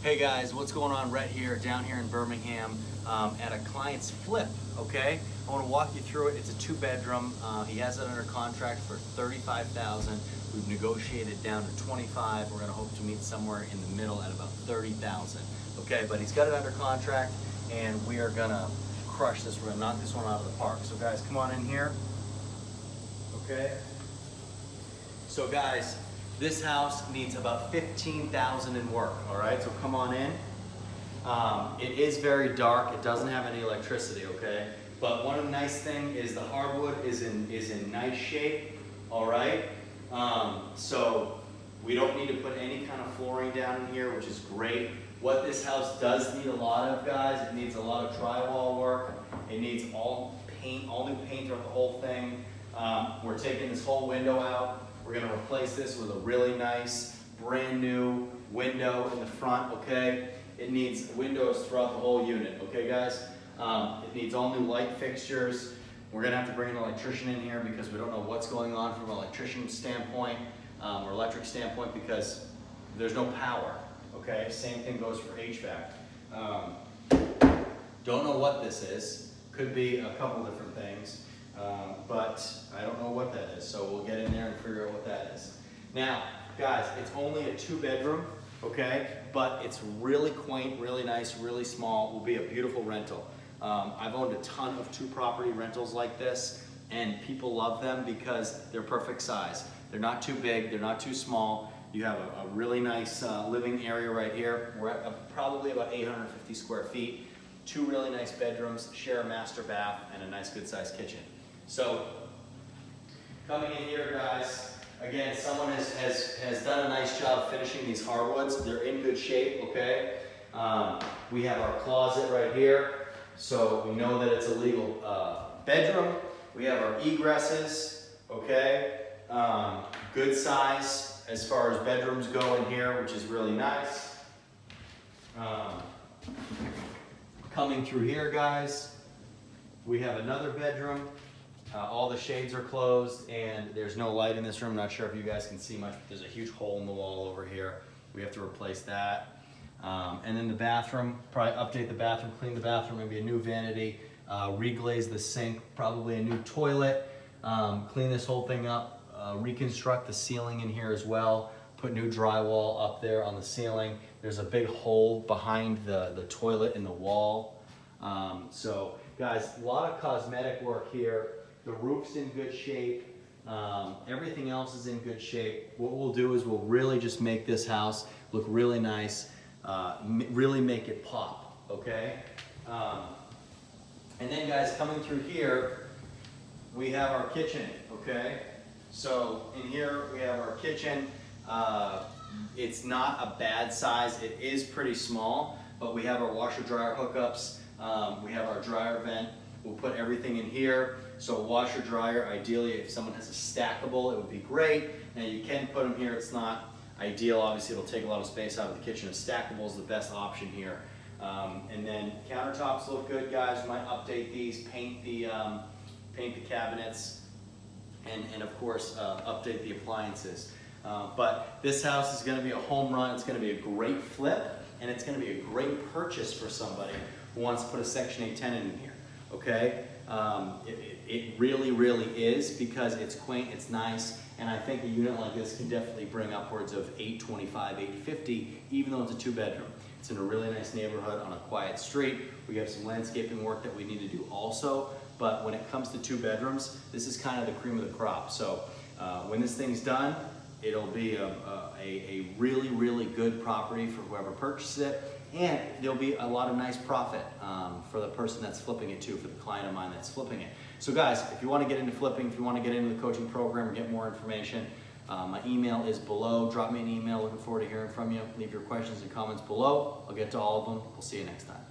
Hey guys, what's going on right here, down here in Birmingham at a client's flip, okay? I want to walk you through it. It's a 2-bedroom. He has it under contract for $35,000. We've negotiated down to 25. We're going to hope to meet somewhere in the middle at about 30,000. Okay, but he's got it under contract and we are going to crush this. We're going to knock this one out of the park. So guys, come on in here. Okay? So guys, this house needs about $15,000 in work, all right? So come on in. It is very dark. It doesn't have any electricity, okay? But one nice thing is the hardwood is in nice shape, all right? So we don't need to put any kind of flooring down in here, which is great. What this house does need a lot of, guys, it needs a lot of drywall work. It needs all new paint throughout the whole thing. We're taking this whole window out. We're going to replace this with a really nice, brand new window in the front, okay? It needs windows throughout the whole unit, okay guys? It needs all new light fixtures. We're going to have to bring an electrician in here because we don't know what's going on from an electrician standpoint or electric standpoint because there's no power, okay? Same thing goes for HVAC. Don't know what this is. Could be a couple different things. But I don't know what that is, so we'll get in there and figure out what that is. Now, guys, it's only a 2-bedroom, okay? But it's really quaint, really nice, really small. It will be a beautiful rental. I've owned a ton of 2-property rentals like this, and people love them because they're perfect size. They're not too big, they're not too small. You have a really nice living area right here. We're at probably about 850 square feet. 2 really nice bedrooms, share a master bath, and a nice good sized kitchen. So, coming in here, guys, again, someone has done a nice job finishing these hardwoods. They're in good shape, okay? We have our closet right here, so we know that it's a legal bedroom. We have our egresses, okay? Good size as far as bedrooms go in here, which is really nice. Coming through here, guys, we have another bedroom. All the shades are closed and there's no light in this room. Not sure if you guys can see much, but there's a huge hole in the wall over here. We have to replace that. And then the bathroom, probably update the bathroom, clean the bathroom, maybe a new vanity, reglaze the sink, probably a new toilet, clean this whole thing up, reconstruct the ceiling in here as well, put new drywall up there on the ceiling. There's a big hole behind the toilet in the wall. So guys, a lot of cosmetic work here. The roof's in good shape. Everything else is in good shape. What we'll do is we'll really just make this house look really nice, really make it pop, okay? And then guys, coming through here, we have our kitchen, okay? So in here we have our kitchen. It's not a bad size. It is pretty small, but we have our washer dryer hookups. We have our dryer vent. We'll put everything in here. So washer dryer, ideally if someone has a stackable, it would be great. Now you can put them here, it's not ideal. Obviously it'll take a lot of space out of the kitchen. A stackable is the best option here. And then countertops look good, guys. We might update these, paint the cabinets, and of course update the appliances. But this house is gonna be a home run. It's gonna be a great flip, and it's gonna be a great purchase for somebody who wants to put a Section 8 tenant in here, okay? It really, really is because it's quaint, it's nice, and I think a unit like this can definitely bring upwards of $825, $850, even though it's a 2-bedroom. It's in a really nice neighborhood on a quiet street. We have some landscaping work that we need to do also, but when it comes to 2 bedrooms, this is kind of the cream of the crop. So when this thing's done, it'll be a really, really good property for whoever purchases it. And there'll be a lot of nice profit for the person that's flipping it too, for the client of mine that's flipping it. So guys, if you want to get into flipping, if you want to get into the coaching program or get more information, my email is below. Drop me an email. Looking forward to hearing from you. Leave your questions and comments below. I'll get to all of them. We'll see you next time.